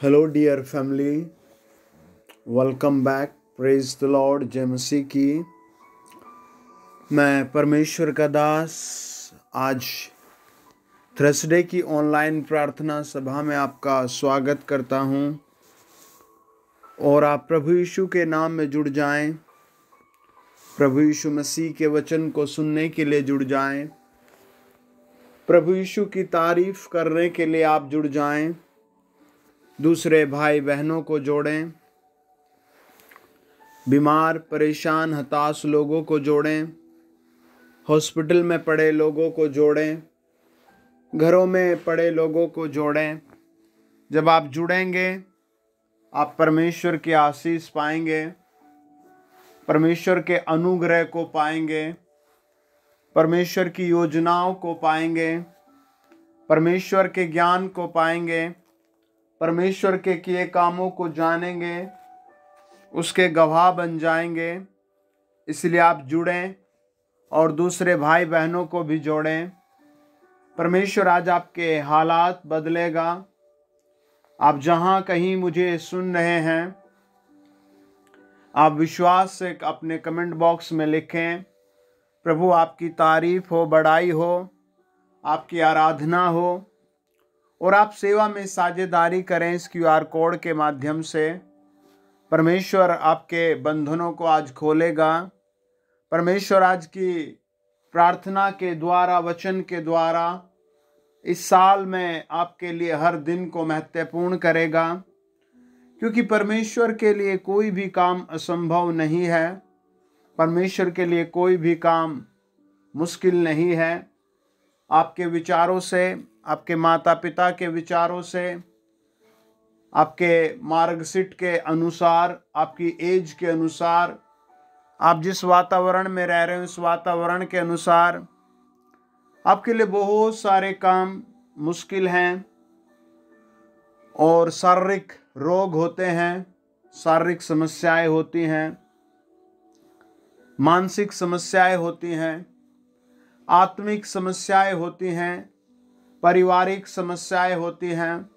Hello dear family, welcome back. Praise the Lord. जय मसीह की। मैं परमेश्वर का दास आज थर्सडे की ऑनलाइन प्रार्थना सभा में आपका स्वागत करता हूं और आप प्रभु यीशु के नाम में जुड़ जाएं। प्रभु यीशु मसीह के वचन को सुनने के लिए जुड़ जाएं। प्रभु यीशु की तारीफ करने के लिए आप जुड़ जाएं। दूसरे भाई बहनों को जोड़ें। बीमार, परेशान, हताश लोगों को जोड़ें। हॉस्पिटल में पड़े लोगों को जोड़ें। घरों में पड़े लोगों को जोड़ें। जब आप जुड़ेंगे आप परमेश्वर की आशीष पाएंगे, परमेश्वर के अनुग्रह को पाएंगे, परमेश्वर की योजनाओं को पाएंगे, परमेश्वर के ज्ञान को पाएंगे, परमेश्वर के किए कामों को जानेंगे, उसके गवाह बन जाएंगे। इसलिए आप जुड़ें और दूसरे भाई बहनों को भी जोड़ें। परमेश्वर आज आपके हालात बदलेगा। आप जहां कहीं मुझे सुन रहे हैं, आप विश्वास से अपने कमेंट बॉक्स में लिखें। प्रभु आपकी तारीफ हो, बड़ाई हो, आपकी आराधना हो और आप सेवा में साझेदारी करें इस QR कोड के माध्यम से। परमेश्वर आपके बंधनों को आज खोलेगा। परमेश्वर आज की प्रार्थना के द्वारा, वचन के द्वारा इस साल में आपके लिए हर दिन को महत्वपूर्ण करेगा, क्योंकि परमेश्वर के लिए कोई भी काम असंभव नहीं है। परमेश्वर के लिए कोई भी काम मुश्किल नहीं है। आपके विचारों से, आपके माता पिता के विचारों से, आपके मार्गशीट के अनुसार, आपकी एज के अनुसार, आप जिस वातावरण में रह रहे हो उस वातावरण के अनुसार आपके लिए बहुत सारे काम मुश्किल हैं और शारीरिक रोग होते हैं, शारीरिक समस्याएं होती हैं, मानसिक समस्याएं होती हैं, आत्मिक समस्याएं होती हैं, पारिवारिक समस्याएं होती हैं।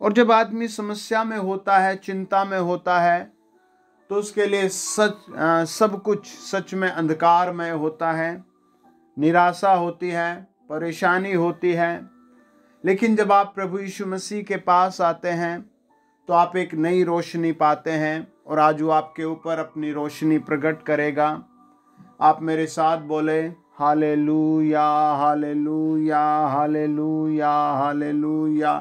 और जब आदमी समस्या में होता है, चिंता में होता है, तो उसके लिए सब कुछ सच में अंधकारमय होता है। निराशा होती है, परेशानी होती है। लेकिन जब आप प्रभु यीशु मसीह के पास आते हैं तो आप एक नई रोशनी पाते हैं और आज वो आपके ऊपर अपनी रोशनी प्रकट करेगा। आप मेरे साथ बोले, हालेलुया, हालेलुया, हालेलुया, हालेलुया।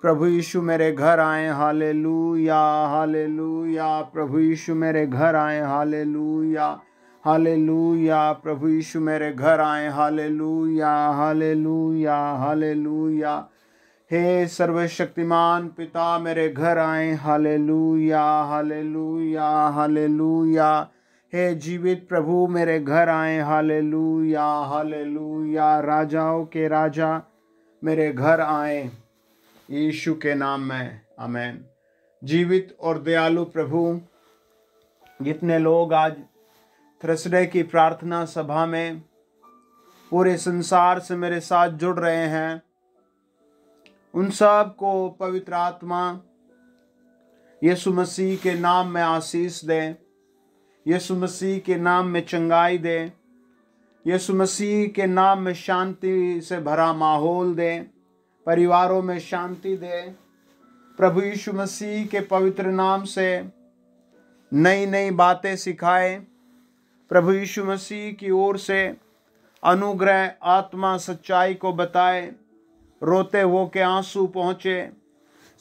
प्रभु यीशु मेरे घर आए, हालेलुया, हालेलुया। प्रभु यीशु मेरे घर आए, हालेलुया, हालेलुया। प्रभु यीशु मेरे घर आए, हालेलुया, हालेलुया, हालेलुया। हे सर्वशक्तिमान पिता मेरे घर आए, हालेलुया, हालेलुया, हालेलुया। हे जीवित प्रभु मेरे घर आए, हालेलुया, हालेलुया। राजाओं के राजा मेरे घर आए, यीशु के नाम में, आमीन। जीवित और दयालु प्रभु, जितने लोग आज थर्सडे की प्रार्थना सभा में पूरे संसार से मेरे साथ जुड़ रहे हैं, उन सब को पवित्र आत्मा यीशु मसीह के नाम में आशीष दे, यीशु मसीह के नाम में चंगाई दे, यीशु मसीह के नाम में शांति से भरा माहौल दे, परिवारों में शांति दे। प्रभु यीशु मसीह के पवित्र नाम से नई नई बातें सिखाए। प्रभु यीशु मसीह की ओर से अनुग्रह, आत्मा, सच्चाई को बताए। रोते हुए के आंसू पहुँचे।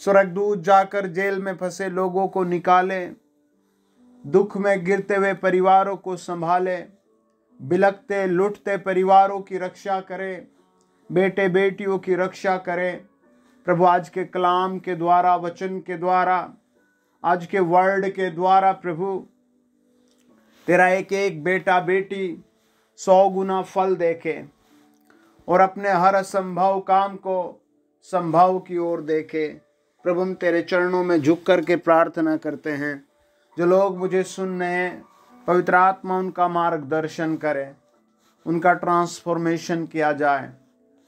स्वर्गदूत जाकर जेल में फंसे लोगों को निकाले। दुख में गिरते हुए परिवारों को संभाले। बिलखते लुटते परिवारों की रक्षा करे। बेटे बेटियों की रक्षा करे। प्रभु आज के कलाम के द्वारा, वचन के द्वारा, आज के वर्ड के द्वारा प्रभु तेरा एक एक बेटा बेटी 100 गुना फल देखे और अपने हर असंभव काम को संभव की ओर देखे। प्रभु हम तेरे चरणों में झुक कर के प्रार्थना करते हैं। जो लोग मुझे सुन रहे हैं, पवित्र आत्मा उनका मार्गदर्शन करे, उनका ट्रांसफॉर्मेशन किया जाए,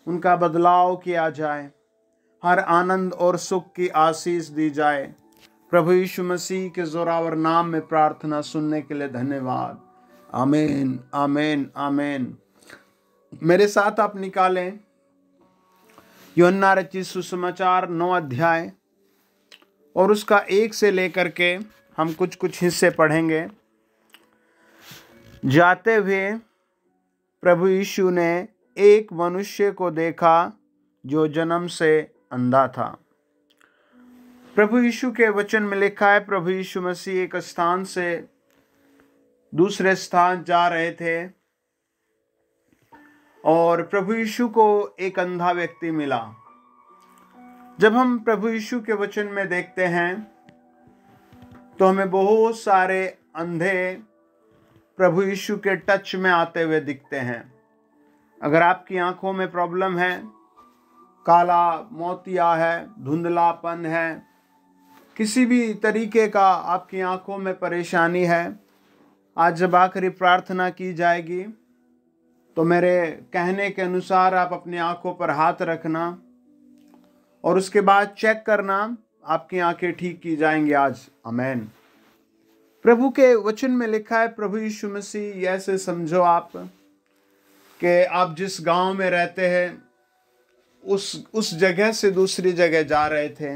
उनका बदलाव किया जाए। हर आनंद और सुख की आशीष दी जाए। प्रभु यीशु मसीह के जोरावर नाम में प्रार्थना सुनने के लिए धन्यवाद। आमीन, आमीन, आमीन। मेरे साथ आप निकालें यूहन्ना रचित सुसमाचार 9 अध्याय और उसका 1 से लेकर के हम कुछ हिस्से पढ़ेंगे। जाते हुए प्रभु यीशु ने एक मनुष्य को देखा जो जन्म से अंधा था। प्रभु यीशु के वचन में लिखा है, प्रभु यीशु मसीह एक स्थान से दूसरे स्थान जा रहे थे और प्रभु यीशु को एक अंधा व्यक्ति मिला। जब हम प्रभु यीशु के वचन में देखते हैं तो हमें बहुत सारे अंधे प्रभु यीशु के टच में आते हुए दिखते हैं। अगर आपकी आंखों में प्रॉब्लम है, काला मोतिया है, धुंधलापन है, किसी भी तरीके का आपकी आंखों में परेशानी है, आज जब आखिरी प्रार्थना की जाएगी तो मेरे कहने के अनुसार आप अपनी आंखों पर हाथ रखना और उसके बाद चेक करना, आपकी आंखें ठीक की जाएंगी आज। आमीन। प्रभु के वचन में लिखा है, प्रभु यीशु मसीह ऐसे समझो आप कि आप जिस गांव में रहते हैं उस जगह से दूसरी जगह जा रहे थे,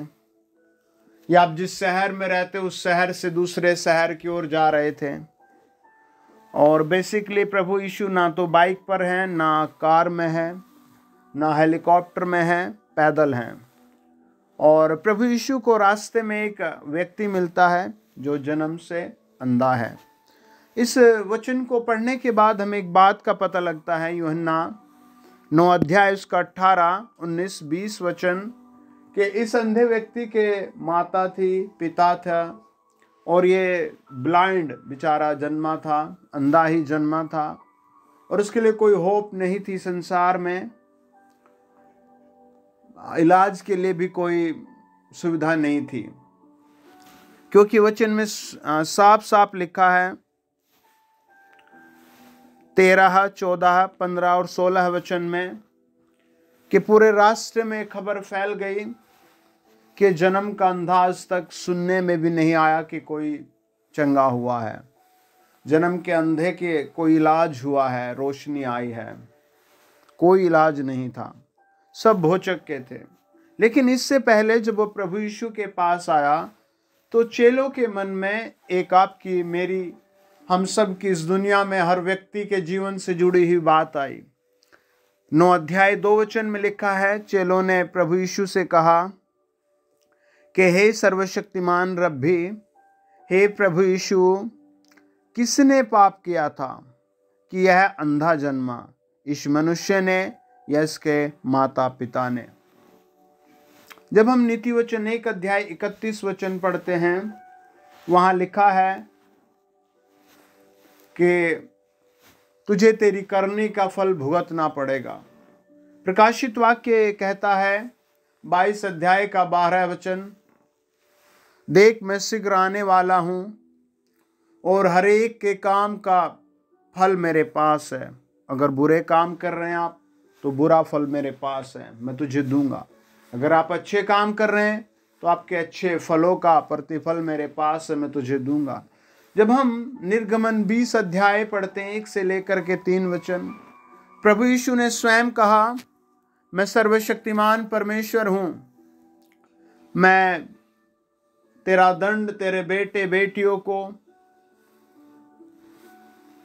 या आप जिस शहर में रहते उस शहर से दूसरे शहर की ओर जा रहे थे। और बेसिकली प्रभु यीशु ना तो बाइक पर हैं, ना कार में है, ना हेलीकॉप्टर में है, पैदल हैं। और प्रभु यीशु को रास्ते में एक व्यक्ति मिलता है जो जन्म से अंधा है। इस वचन को पढ़ने के बाद हमें एक बात का पता लगता है, यूहन्ना 9 अध्याय उसका 18, 19, 20 वचन, कि इस अंधे व्यक्ति के माता थी, पिता था और ये ब्लाइंड बेचारा जन्मा था, अंधा ही जन्मा था और उसके लिए कोई होप नहीं थी संसार में, इलाज के लिए भी कोई सुविधा नहीं थी, क्योंकि वचन में साफ साफ लिखा है 13, 14, 15 और 16 वचन में कि पूरे राष्ट्र में खबर फैल गई कि जन्म का अंधा आज तक सुनने में भी नहीं आया कि कोई चंगा हुआ है। जन्म के अंधे के कोई इलाज हुआ है, रोशनी आई है, कोई इलाज नहीं था, सब भोचक के थे। लेकिन इससे पहले जब वो प्रभु यीशु के पास आया तो चेलों के मन में एक आपकी, मेरी, हम सब की, इस दुनिया में हर व्यक्ति के जीवन से जुड़ी हुई बात आई। 9 अध्याय 2 वचन में लिखा है, चेलों ने प्रभु यीशु से कहा कि हे सर्वशक्तिमान रब्बी, हे प्रभु यीशु, किसने पाप किया था कि यह अंधा जन्मा, इस मनुष्य ने या इसके माता पिता ने? जब हम नीति वचन 1 अध्याय 31 वचन पढ़ते हैं, वहां लिखा है कि तुझे तेरी करनी का फल भुगतना पड़ेगा। प्रकाशित वाक्य कहता है 22 अध्याय का 12 वचन, देख मैं शीघ्र आने वाला हूं और हर एक के काम का फल मेरे पास है। अगर बुरे काम कर रहे हैं आप तो बुरा फल मेरे पास है, मैं तुझे दूंगा। अगर आप अच्छे काम कर रहे हैं तो आपके अच्छे फलों का प्रतिफल मेरे पास है, मैं तुझे दूंगा। जब हम निर्गमन 20 अध्याय पढ़ते हैं 1 से लेकर के 3 वचन, प्रभु यीशु ने स्वयं कहा, मैं सर्वशक्तिमान परमेश्वर हूं, मैं तेरा दंड तेरे बेटे बेटियों को,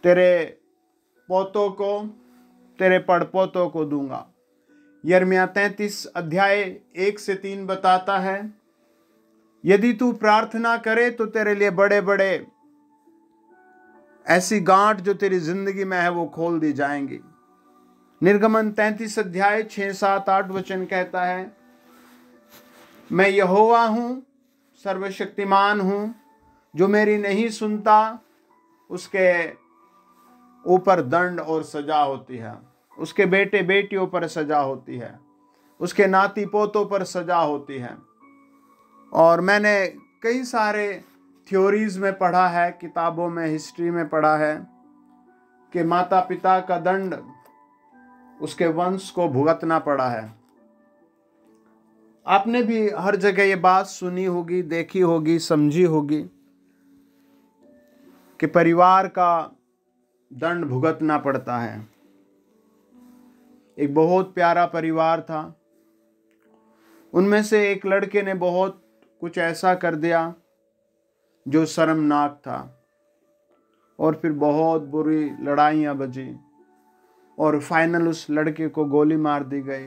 तेरे पोतों को, तेरे पड़पोतों को दूंगा। यिर्मयाह 33 अध्याय 1 से 3 बताता है, यदि तू प्रार्थना करे तो तेरे लिए बड़े बड़े ऐसी गांठ जो तेरी जिंदगी में है वो खोल दी जाएंगी। निर्गमन 33 अध्याय 6, 7, 8 वचन कहता है, मैं यहोवा हूं, सर्वशक्तिमान हूं, जो मेरी नहीं सुनता उसके ऊपर दंड और सजा होती है, उसके बेटे बेटियों पर सजा होती है, उसके नाती पोतों पर सजा होती है। और मैंने कई सारे थ्योरीज में पढ़ा है, किताबों में, हिस्ट्री में पढ़ा है कि माता पिता का दंड उसके वंश को भुगतना पड़ा है। आपने भी हर जगह ये बात सुनी होगी, देखी होगी, समझी होगी कि परिवार का दंड भुगतना पड़ता है। एक बहुत प्यारा परिवार था, उनमें से एक लड़के ने बहुत कुछ ऐसा कर दिया जो शर्मनाक था, और फिर बहुत बुरी लड़ाइयाँ बजी और फाइनल उस लड़के को गोली मार दी गई।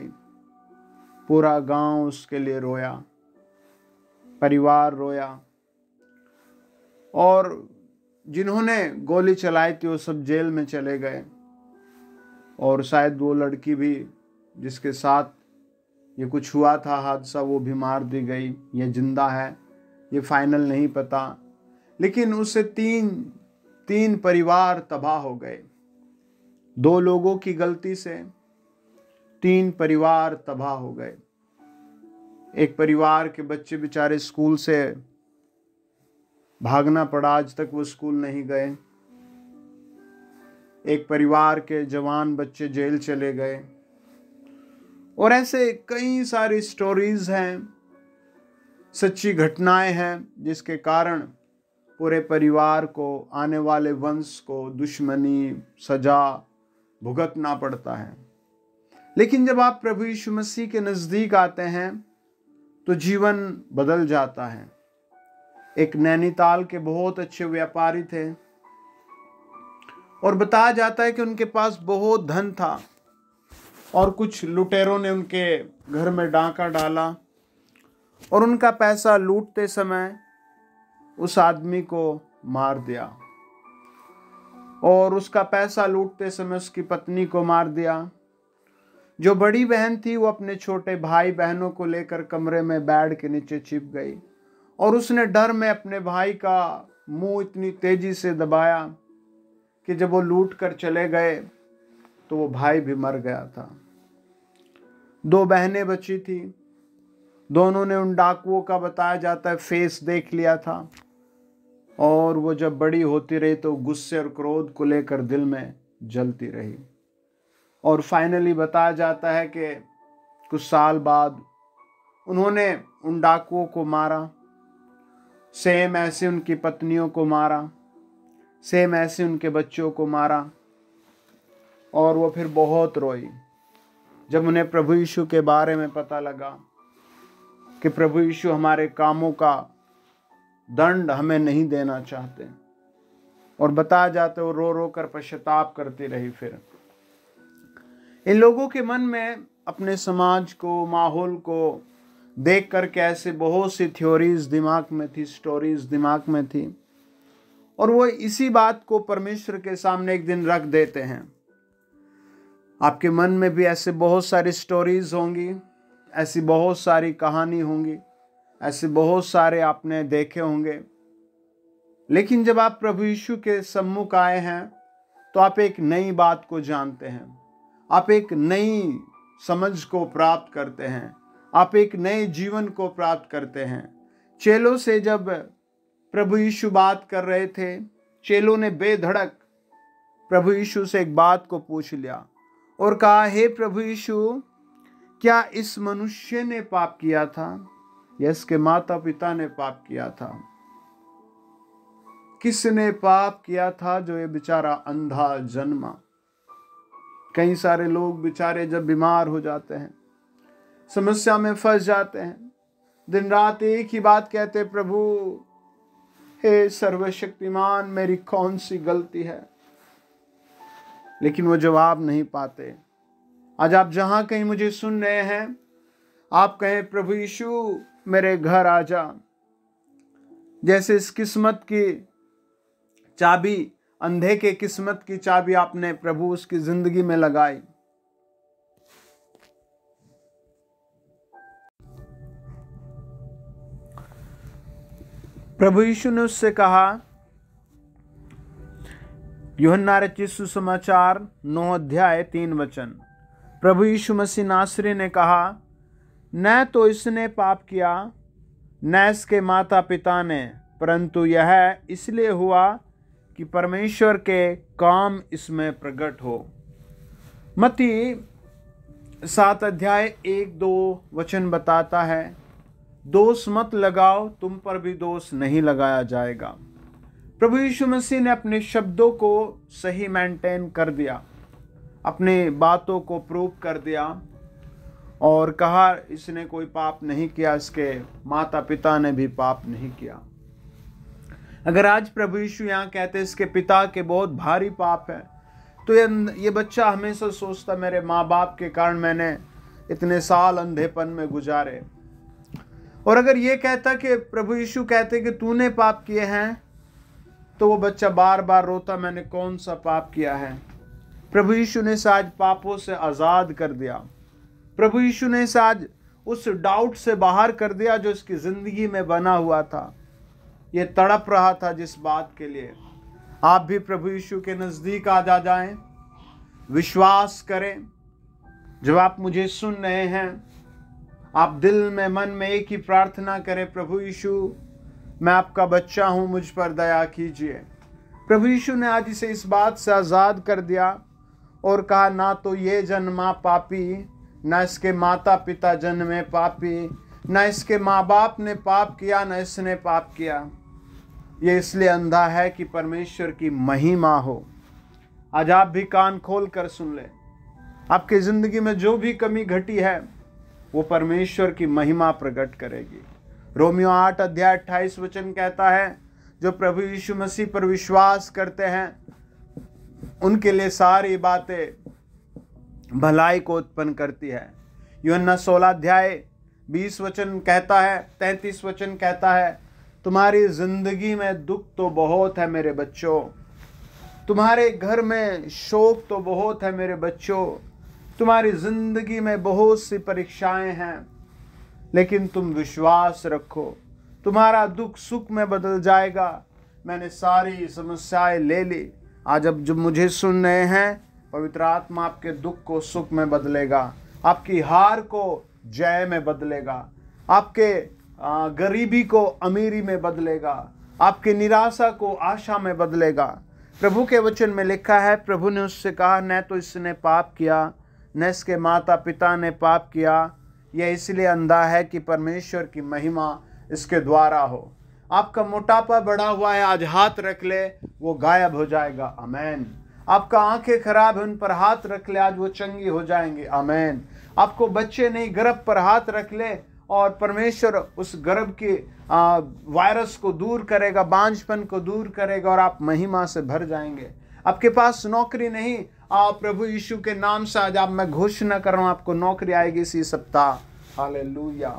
पूरा गांव उसके लिए रोया, परिवार रोया, और जिन्होंने गोली चलाई थी वो सब जेल में चले गए, और शायद वो लड़की भी जिसके साथ ये कुछ हुआ था हादसा, वो भी मार दी गई। ये जिंदा है ये फाइनल नहीं पता, लेकिन उससे तीन परिवार तबाह हो गए। 2 लोगों की गलती से 3 परिवार तबाह हो गए। एक परिवार के बच्चे बेचारे स्कूल से भागना पड़ा, आज तक वो स्कूल नहीं गए। एक परिवार के जवान बच्चे जेल चले गए, और ऐसे कई सारी स्टोरीज हैं, सच्ची घटनाएं हैं, जिसके कारण पूरे परिवार को, आने वाले वंश को दुश्मनी, सजा भुगतना पड़ता है। लेकिन जब आप प्रभु यीशु मसीह के नजदीक आते हैं तो जीवन बदल जाता है। एक नैनीताल के बहुत अच्छे व्यापारी थे, और बताया जाता है कि उनके पास बहुत धन था, और कुछ लुटेरों ने उनके घर में डांका डाला और उनका पैसा लूटते समय उस आदमी को मार दिया, और उसका पैसा लूटते समय उसकी पत्नी को मार दिया। जो बड़ी बहन थी वो अपने छोटे भाई बहनों को लेकर कमरे में बेड के नीचे छिप गई, और उसने डर में अपने भाई का मुंह इतनी तेजी से दबाया कि जब वो लूट कर चले गए तो वो भाई भी मर गया था। 2 बहनें बची थी, दोनों ने उन डाकुओं का, बताया जाता है, फेस देख लिया था, और वो जब बड़ी होती रही तो गुस्से और क्रोध को लेकर दिल में जलती रही, और फाइनली बताया जाता है कि कुछ साल बाद उन्होंने उन डाकुओं को मारा, सेम ऐसे उनकी पत्नियों को मारा, सेम ऐसे उनके बच्चों को मारा, और वो फिर बहुत रोई जब उन्हें प्रभु यीशु के बारे में पता लगा कि प्रभु यीशु हमारे कामों का दंड हमें नहीं देना चाहते। और बताया जाता है वो रो रो कर पश्चाताप करती रही। फिर इन लोगों के मन में अपने समाज को, माहौल को देख कर के ऐसे बहुत सी थ्योरीज दिमाग में थी, स्टोरीज दिमाग में थी, और वो इसी बात को परमेश्वर के सामने एक दिन रख देते हैं। आपके मन में भी ऐसे बहुत सारी स्टोरीज होंगी, ऐसी बहुत सारी कहानी होंगी, ऐसे बहुत सारे आपने देखे होंगे, लेकिन जब आप प्रभु यीशु के सम्मुख आए हैं तो आप एक नई बात को जानते हैं, आप एक नई समझ को प्राप्त करते हैं, आप एक नए जीवन को प्राप्त करते हैं। चेलों से जब प्रभु यीशु बात कर रहे थे, चेलों ने बेधड़क प्रभु यीशु से एक बात को पूछ लिया और कहा, हे प्रभु यीशु, क्या इस मनुष्य ने पाप किया था या इसके माता पिता ने पाप किया था? किसने पाप किया था जो ये बेचारा अंधा जन्मा? कई सारे लोग बेचारे जब बीमार हो जाते हैं, समस्या में फंस जाते हैं, दिन रात एक ही बात कहते, प्रभु हे सर्वशक्तिमान, मेरी कौन सी गलती है? लेकिन वो जवाब नहीं पाते। आज आप जहां कहीं मुझे सुन रहे हैं, आप कहें, प्रभु यीशु मेरे घर आ जा। जैसे इस किस्मत की चाबी, अंधे के किस्मत की चाबी आपने प्रभु उसकी जिंदगी में लगाई। प्रभु यीशु ने उससे कहा, यूहन्ना रचित सुसमाचार 9 अध्याय 3 वचन, प्रभु यीशु मसीह नासरी ने कहा, न तो इसने पाप किया न इसके माता पिता ने, परंतु यह इसलिए हुआ कि परमेश्वर के काम इसमें प्रकट हो। मत्ती 7 अध्याय 1-2 वचन बताता है, दोष मत लगाओ, तुम पर भी दोष नहीं लगाया जाएगा। प्रभु यीशु मसीह ने अपने शब्दों को सही मेंटेन कर दिया, अपने बातों को प्रूव कर दिया और कहा इसने कोई पाप नहीं किया, इसके माता पिता ने भी पाप नहीं किया। अगर आज प्रभु यीशु यहाँ कहते इसके पिता के बहुत भारी पाप है, तो ये बच्चा हमेशा सोचता मेरे माँ बाप के कारण मैंने इतने साल अंधेपन में गुजारे। और अगर ये कहता कि प्रभु यीशु कहते कि तूने पाप किए हैं, तो वो बच्चा बार बार रोता मैंने कौन सा पाप किया है। प्रभु यीशु ने आज पापों से आज़ाद कर दिया। प्रभु यीशु ने आज उस डाउट से बाहर कर दिया जो इसकी ज़िंदगी में बना हुआ था। ये तड़प रहा था जिस बात के लिए। आप भी प्रभु यीशु के नज़दीक आ जाएं, विश्वास करें। जब आप मुझे सुन रहे हैं, आप दिल में मन में एक ही प्रार्थना करें, प्रभु यीशु मैं आपका बच्चा हूँ, मुझ पर दया कीजिए। प्रभु यीशु ने आज इसे इस बात से आज़ाद कर दिया और कहा ना तो ये जन्मा पापी, ना इसके माता पिता जन्मे पापी, ना इसके माँ बाप ने पाप किया, ना इसने पाप किया। ये इसलिए अंधा है कि परमेश्वर की महिमा हो। आज आप भी कान खोल कर सुन ले। आपकी ज़िंदगी में जो भी कमी घटी है वो परमेश्वर की महिमा प्रकट करेगी। रोमियो 8 अध्याय 28 वचन कहता है, जो प्रभु यीशु मसीह पर विश्वास करते हैं उनके लिए सारी बातें भलाई को उत्पन्न करती है। यूहन्ना 16 अध्याय 20 वचन कहता है, 33 वचन कहता है, तुम्हारी जिंदगी में दुख तो बहुत है मेरे बच्चों, तुम्हारे घर में शोक तो बहुत है मेरे बच्चों, तुम्हारी जिंदगी में बहुत सी परीक्षाएं हैं, लेकिन तुम विश्वास रखो, तुम्हारा दुख सुख में बदल जाएगा। मैंने सारी समस्याएं ले ली। आज अब जब मुझे सुन रहे हैं, पवित्र आत्मा आपके दुख को सुख में बदलेगा, आपकी हार को जय में बदलेगा, आपके गरीबी को अमीरी में बदलेगा, आपकी निराशा को आशा में बदलेगा। प्रभु के वचन में लिखा है, प्रभु ने उससे कहा न तो इसने पाप किया, न इसके माता पिता ने पाप किया, यह इसलिए अंधा है कि परमेश्वर की महिमा इसके द्वारा हो। आपका मोटापा बढ़ा हुआ है, आज हाथ रख ले, वो गायब हो जाएगा। आमीन। आपका आंखें खराब है, उन पर हाथ रख ले, आज वो चंगी हो जाएंगे। आमीन। आपको बच्चे नहीं, गर्भ पर हाथ रख ले और परमेश्वर उस गर्भ के वायरस को दूर करेगा, बांझपन को दूर करेगा और आप महिमा से भर जाएंगे। आपके पास नौकरी नहीं, प्रभु यीशु के नाम से आज आप मैं घोषणा कर रहा हूं, आपको नौकरी आएगी इसी सप्ताह। हालेलुया।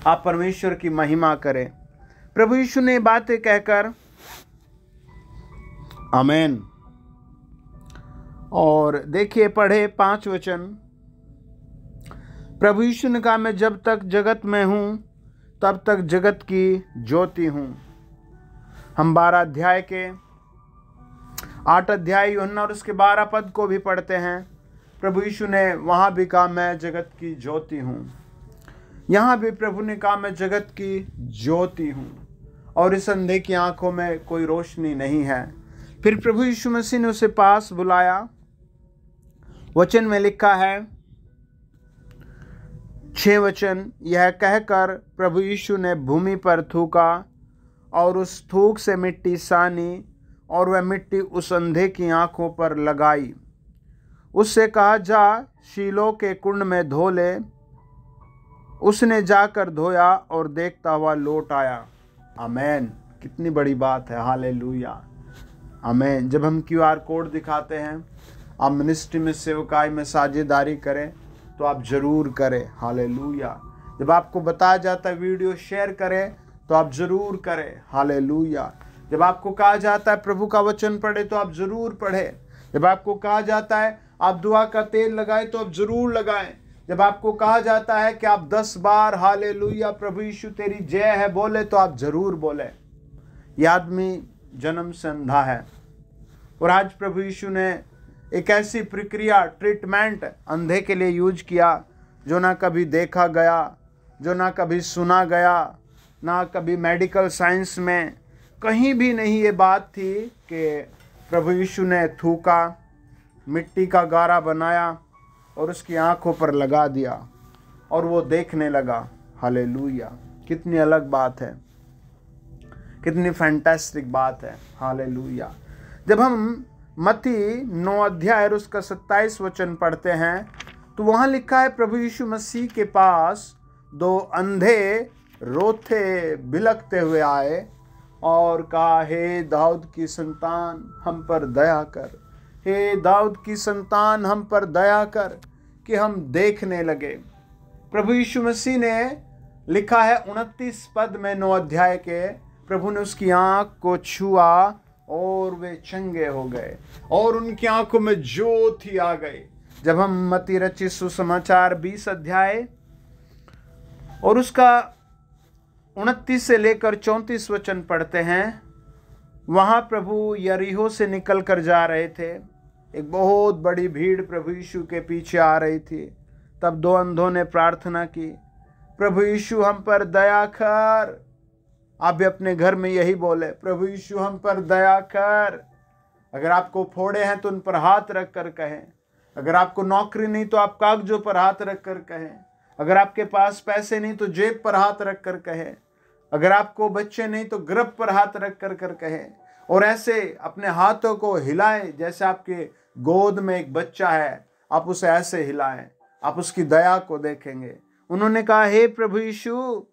आप परमेश्वर की महिमा करें। प्रभु यीशु ने बातें कहकर आमीन। और देखिए पढ़े 5 वचन। प्रभु यीशु ने कहा मैं जब तक जगत में हूँ तब तक जगत की ज्योति हूँ। हम 12 अध्याय के 8 अध्याय यूहन्ना और उसके 12 पद को भी पढ़ते हैं। प्रभु यीशु ने वहाँ भी कहा मैं जगत की ज्योति हूँ। यहाँ भी प्रभु ने कहा मैं जगत की ज्योति हूँ और इस अंधे की आंखों में कोई रोशनी नहीं है। फिर प्रभु यीशु मसीह ने उसे पास बुलाया। वचन में लिखा है 6 वचन, यह कहकर प्रभु यीशु ने भूमि पर थूका और उस थूक से मिट्टी सानी और वह मिट्टी उस अंधे की आंखों पर लगाई। उससे कहा जा शीलो के कुंड में धो ले। उसने जाकर धोया और देखता हुआ लौट आया। आमीन। कितनी बड़ी बात है। हालेलुया। आमीन। जब हम QR कोड दिखाते हैं, आप मिनिस्ट्री में सेवकाई में साझेदारी करें तो आप ज़रूर करें। हालेलुया। जब आपको बताया जाता है वीडियो शेयर करें तो आप ज़रूर करें। हालेलुया। जब आपको कहा जाता है प्रभु का वचन पढ़े तो आप ज़रूर पढ़ें। जब आपको कहा जाता है आप दुआ का तेल लगाएं तो आप ज़रूर लगाएं। जब आपको कहा जाता है कि आप 10 बार हालेलुया प्रभु यीशु तेरी जय है बोले तो आप ज़रूर बोलें। यह आदमी जन्म से अंधा है और आज प्रभु यीशु ने एक ऐसी प्रक्रिया ट्रीटमेंट अंधे के लिए यूज किया जो ना कभी देखा गया, जो ना कभी सुना गया, ना कभी मेडिकल साइंस में कहीं भी नहीं ये बात थी कि प्रभु यीशु ने थूका, मिट्टी का गारा बनाया और उसकी आंखों पर लगा दिया और वो देखने लगा। हालेलुया, कितनी अलग बात है, कितनी फैंटास्टिक बात है। हालेलुया। जब हम मत्ती 9 अध्याय और उसका 27 वचन पढ़ते हैं तो वहां लिखा है, प्रभु यीशु मसीह के पास 2 अंधे रोते बिलखते हुए आए और कहा, हे दाऊद की संतान हम पर दया कर, हे दाऊद की संतान हम पर दया कर कि हम देखने लगे। प्रभु यीशु मसीह ने लिखा है 29 पद में 9 अध्याय के, प्रभु ने उसकी आंख को छुआ और वे चंगे हो गए और उनकी आंखों में ज्योति आ गई। जब हम मत्ती रचित सुसमाचार 20 अध्याय और उसका 29 से लेकर 34 वचन पढ़ते हैं, वहां प्रभु यरीहो से निकल कर जा रहे थे। एक बहुत बड़ी भीड़ प्रभु यीशु के पीछे आ रही थी। तब 2 अंधों ने प्रार्थना की, प्रभु यीशु हम पर दया कर। आप भी अपने घर में यही बोले, प्रभु यीशु हम पर दया कर। अगर आपको फोड़े हैं तो उन पर हाथ रख कर कहें। अगर आपको नौकरी नहीं तो आप कागजों पर हाथ रख कर कहें। अगर आपके पास पैसे नहीं तो जेब पर हाथ रख कर कहें। अगर आपको बच्चे नहीं तो गर्भ पर हाथ रख कर कहें। और ऐसे अपने हाथों को हिलाएं जैसे आपके गोद में एक बच्चा है, आप उसे ऐसे हिलाएं, आप उसकी दया को देखेंगे। उन्होंने कहा, हे प्रभु यीशु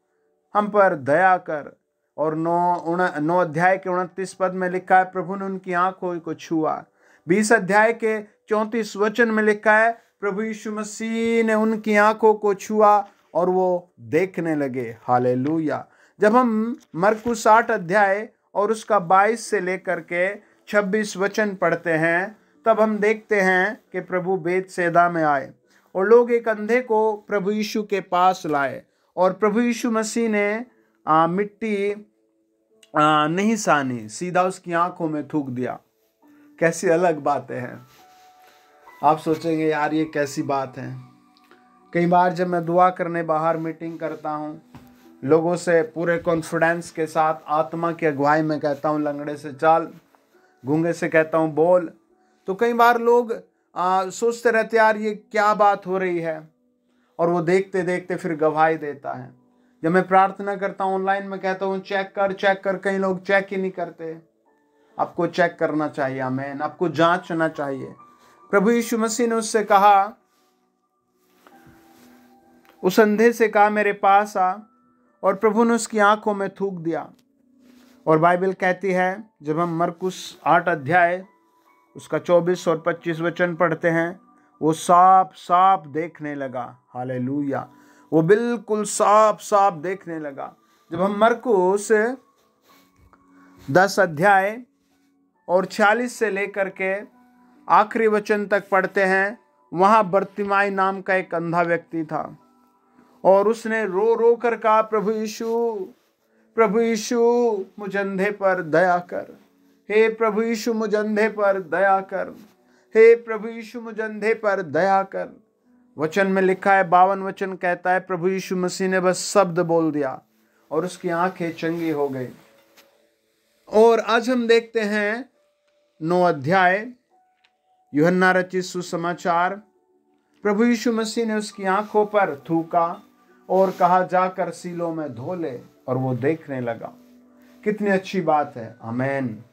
हम पर दया कर। और 9 अध्याय के 29 पद में लिखा है, प्रभु ने उनकी आंखों को छुआ। 20 अध्याय के 34 वचन में लिखा है, प्रभु यीशु मसीह ने उनकी आंखों को छुआ और वो देखने लगे। हालेलुया। जब हम मरकुस 8 अध्याय और उसका 22 से लेकर के 26 वचन पढ़ते हैं, तब हम देखते हैं कि प्रभु बेतसैदा में आए और लोग एक अंधे को प्रभु यीशु के पास लाए और प्रभु यीशु मसीह ने मिट्टी नहीं सानी, सीधा उसकी आंखों में थूक दिया। कैसी अलग बातें हैं। आप सोचेंगे यार ये कैसी बात है। कई बार जब मैं दुआ करने बाहर मीटिंग करता हूँ, लोगों से पूरे कॉन्फिडेंस के साथ आत्मा की अगुवाई में कहता हूँ, लंगड़े से चल, गूंगे से कहता हूँ बोल, तो कई बार लोग सोचते रहते यार ये क्या बात हो रही है, और वो देखते देखते फिर गवाही देता है। जब मैं प्रार्थना करता हूँ ऑनलाइन में कहता हूँ चेक कर, कई लोग चेक ही नहीं करते। आपको चेक करना चाहिए, आमीन, आपको जांचना चाहिए। प्रभु यीशु मसीह ने उससे कहा, उस अंधे से कहा मेरे पास आ, और प्रभु ने उसकी आंखों में थूक दिया। और बाइबल कहती है, जब हम मरकुस 8 अध्याय उसका 24 और 25 वचन पढ़ते हैं, वो साफ साफ देखने लगा। हालेलुया, वो बिल्कुल साफ साफ देखने लगा। जब हम मरकुस 10 अध्याय और 46 से लेकर के आखिरी वचन तक पढ़ते हैं, वहां बर्तिमाई नाम का एक अंधा व्यक्ति था और उसने रो रो कर कहा, प्रभु यीशु मुझ अंधे पर दया कर, हे प्रभु यीशु मुझ अंधे पर दया कर, हे प्रभु यीशु मुझ अंधे पर दया कर। वचन में लिखा है, 52 वचन कहता है, प्रभु यीशु मसीह ने बस शब्द बोल दिया और उसकी आंखें चंगी हो गई। और आज हम देखते हैं 9 अध्याय यूहन्ना रचित सुसमाचार, प्रभु यीशु मसीह ने उसकी आंखों पर थूका और कहा जाकर सीलों में धो ले, और वो देखने लगा। कितनी अच्छी बात है। आमीन,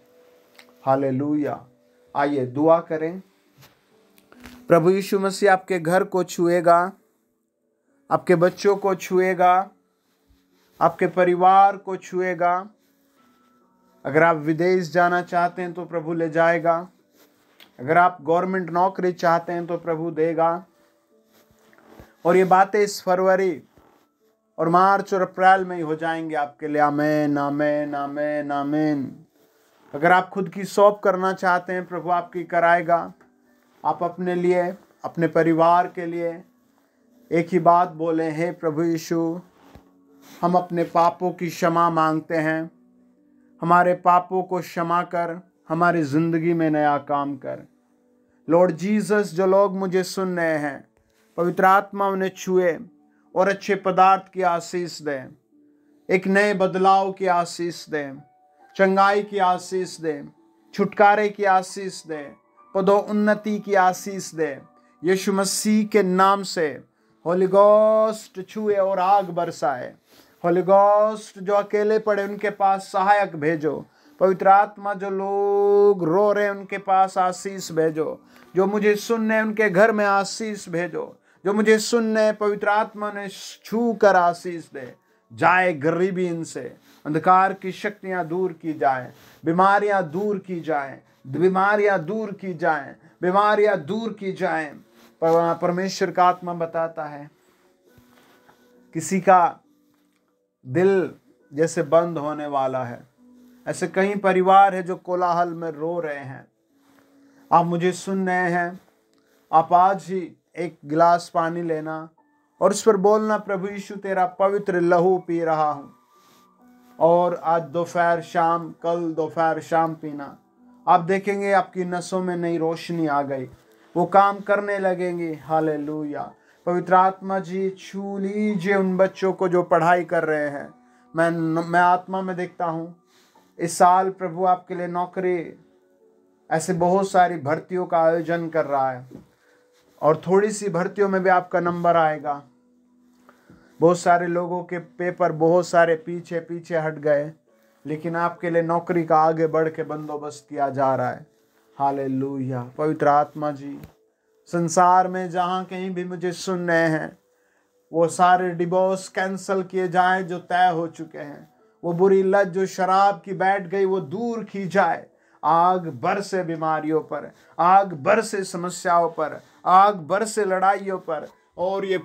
हालेलुया। आइए दुआ करें। प्रभु यीशु मसीह आपके घर को छुएगा, आपके बच्चों को छुएगा, आपके परिवार को छुएगा। अगर आप विदेश जाना चाहते हैं तो प्रभु ले जाएगा। अगर आप गवर्नमेंट नौकरी चाहते हैं तो प्रभु देगा। और ये बातें इस फरवरी और मार्च और अप्रैल में ही हो जाएंगे आपके लिए। आमीन, आमीन, आमीन, आमीन। अगर आप खुद की शॉप करना चाहते हैं, प्रभु आपकी कराएगा। आप अपने लिए, अपने परिवार के लिए एक ही बात बोले, हे प्रभु यीशु, हम अपने पापों की क्षमा मांगते हैं। हमारे पापों को क्षमा कर, हमारी जिंदगी में नया काम कर। लॉर्ड जीसस, जो लोग मुझे सुन रहे हैं, पवित्र आत्मा उन्हें छुए और अच्छे पदार्थ की आशीष दें, एक नए बदलाव की आशीष दें, चंगाई की आशीष दें, छुटकारे की आशीष दें, पदोन्नति की आशीष दें। यीशु मसीह के नाम से होली गोस्ट छुए और आग बरसाए। होली गोस्ट जो अकेले पड़े उनके पास सहायक भेजो। पवित्र आत्मा जो लोग रो रहे उनके पास आशीष भेजो। जो मुझे सुनने उनके घर में आशीष भेजो। जो मुझे सुनने पवित्र आत्मा ने छू कर आशीष दे। जाए गरीबी इनसे, अंधकार की शक्तियां दूर की जाए, बीमारियां दूर की जाए, बीमारियां दूर की जाए, बीमारियां दूर की जाए। परमेश्वर का आत्मा बताता है किसी का दिल जैसे बंद होने वाला है। ऐसे कई परिवार है जो कोलाहल में रो रहे हैं। आप मुझे सुन रहे हैं, आप आज ही एक गिलास पानी लेना और उस पर बोलना, प्रभु यीशु तेरा पवित्र लहू पी रहा हूं। और आज दोपहर शाम, कल दोपहर शाम पीना। आप देखेंगे आपकी नसों में नई रोशनी आ गई, वो काम करने लगेंगे। हालेलुया। पवित्र आत्मा जी छू लीजिए उन बच्चों को जो पढ़ाई कर रहे हैं। मैं आत्मा में देखता हूँ इस साल प्रभु आपके लिए नौकरी, ऐसे बहुत सारी भर्तियों का आयोजन कर रहा है और थोड़ी सी भर्तियों में भी आपका नंबर आएगा। बहुत सारे लोगों के पेपर बहुत सारे पीछे पीछे हट गए, लेकिन आपके लिए नौकरी का आगे बढ़ के बंदोबस्त किया जा रहा है। हालेलुया। पवित्र आत्मा जी संसार में जहाँ कहीं भी मुझे सुन रहे हैं, वो सारे डिवोर्स कैंसिल किए जाएं जो तय हो चुके हैं। वो बुरी लत जो शराब की बैठ गई वो दूर की जाए। आग बरसे बीमारियों पर, आग बरसे समस्याओं पर, आग बरसे लड़ाइयों पर, और ये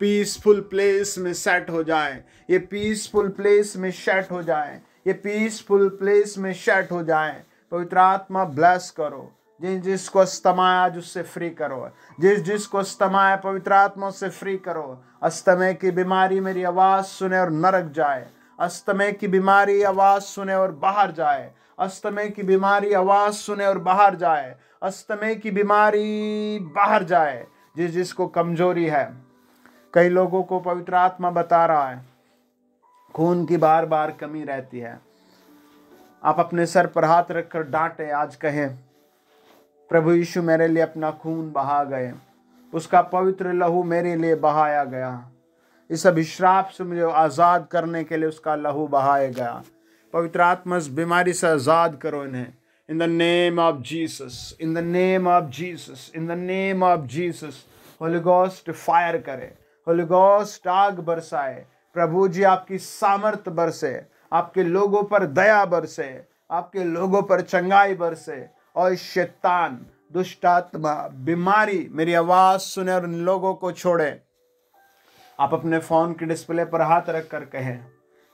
पीसफुल प्लेस में सेट हो जाए। ये पीसफुल प्लेस में सेट हो जाए। ये पीसफुल प्लेस में सेट हो जाए। पवित्र आत्मा ब्लेस करो। जिसको अस्थमा आज उससे फ्री करो। जिसको अस्थमा है पवित्र आत्मा से फ्री करो। अस्थमे की बीमारी मेरी आवाज सुने और नरक जाए। अस्थमे की बीमारी आवाज सुने और बाहर जाए। अस्थमे की बीमारी आवाज सुने और बाहर जाए। अस्थमे की बीमारी बाहर जाए। जिसको कमजोरी है, कई लोगों को पवित्र आत्मा बता रहा है खून की बार बार कमी रहती है। आप अपने सर पर हाथ रखकर डांटे, आज कहें प्रभु यीशु मेरे लिए अपना खून बहा गए, उसका पवित्र लहू मेरे लिए बहाया गया। इस अभिश्राप से मुझे आज़ाद करने के लिए उसका लहू बहाया गया। पवित्र आत्मा इस बीमारी से आज़ाद करो इन्हें। In the name of Jesus, in the name of Jesus, in the name of Jesus, Holy Ghost fire करे, Holy Ghost आग बरसाए। प्रभु जी आपकी सामर्थ बरसे, आपके लोगों पर दया बरसे, आपके लोगों पर चंगाई बरसे। और शैतान, दुष्ट आत्मा, बीमारी मेरी आवाज सुने और इन लोगों को छोड़े। आप अपने फोन के डिस्प्ले पर हाथ रख कर कहें,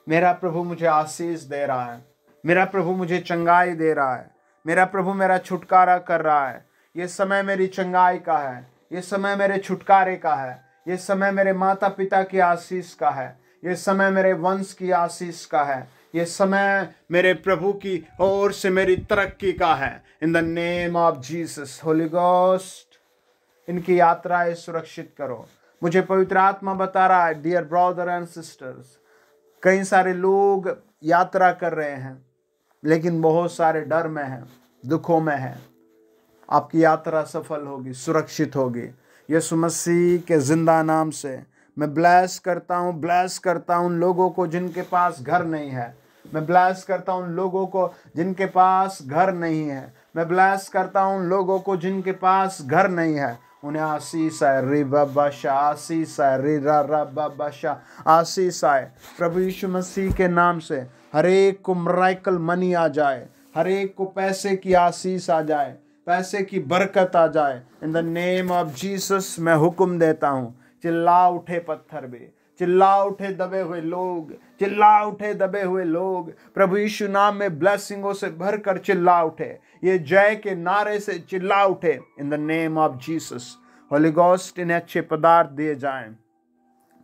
मेरा प्रभु मुझे आशीष दे रहा है, मेरा प्रभु मुझे चंगाई दे रहा है, मेरा प्रभु मेरा छुटकारा कर रहा है। ये समय मेरी चंगाई का है, ये समय मेरे छुटकारे का है, ये समय मेरे माता पिता की आशीष का है, ये समय मेरे वंश की आशीष का है, ये समय मेरे प्रभु की ओर से मेरी तरक्की का है। In the name of Jesus, Holi ghost इनकी यात्राएं सुरक्षित करो। मुझे पवित्र आत्मा बता रहा है, डियर ब्रदर एंड सिस्टर्स, कई सारे लोग यात्रा कर रहे हैं लेकिन बहुत सारे डर में हैं, दुखों में हैं। आपकी यात्रा सफल होगी, सुरक्षित होगी। यीशु मसीह के जिंदा नाम से मैं ब्लेस करता हूँ उन लोगों को जिनके पास घर नहीं है। मैं ब्लेस करता हूँ उन लोगों को जिनके पास घर नहीं है। मैं ब्लेस करता हूँ उन लोगों को जिनके पास घर नहीं है। उन्हें आशीष आए, रिबाबाशा आशीष आए, रिराबाशा आशीष आए। प्रभु यीशु मसीह के नाम से हर एक को मिरेकल मनी आ जाए, हर एक को पैसे की आशीष आ जाए, पैसे की बरकत आ जाए। In the name of Jesus मैं हुक्म देता हूँ, चिल्ला उठे पत्थर भी, चिल्ला उठे दबे हुए लोग, चिल्ला उठे दबे हुए लोग। प्रभु यीशु नाम में ब्लेसिंगों से भरकर चिल्ला उठे, ये जय के नारे से चिल्ला उठे। In the name of Jesus, Holi ghost इन्हें अच्छे पदार्थ दिए जाएं।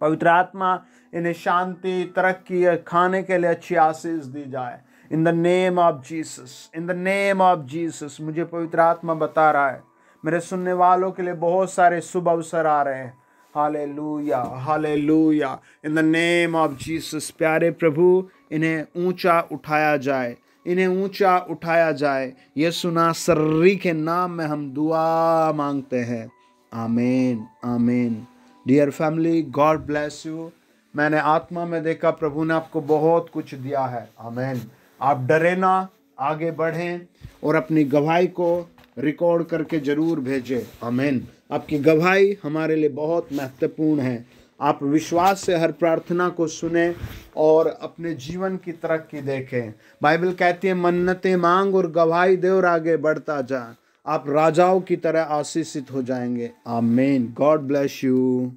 पवित्र आत्मा इन्हें शांति, तरक्की, खाने के लिए अच्छी आशीष दी जाए। In the name of Jesus, in the name of Jesus. मुझे पवित्र आत्मा बता रहा है मेरे सुनने वालों के लिए बहुत सारे शुभ अवसर आ रहे हैं। Hallelujah, hallelujah. In the name of Jesus, प्यारे प्रभु इन्हें ऊंचा उठाया जाए, इन्हें ऊंचा उठाया जाए। यीशु नासरी के नाम में हम दुआ मांगते हैं, आमीन आमीन। Dear family, God bless you. मैंने आत्मा में देखा प्रभु ने आपको बहुत कुछ दिया है, आमीन। आप डरे ना, आगे बढ़ें और अपनी गवाही को रिकॉर्ड करके जरूर भेजें, आमीन। आपकी गवाही हमारे लिए बहुत महत्वपूर्ण है। आप विश्वास से हर प्रार्थना को सुने और अपने जीवन की तरक्की देखें। बाइबल कहती है मन्नतें मांग और गवाही दे और आगे बढ़ता जा, आप राजाओं की तरह आशीषित हो जाएंगे, आमीन। God bless you.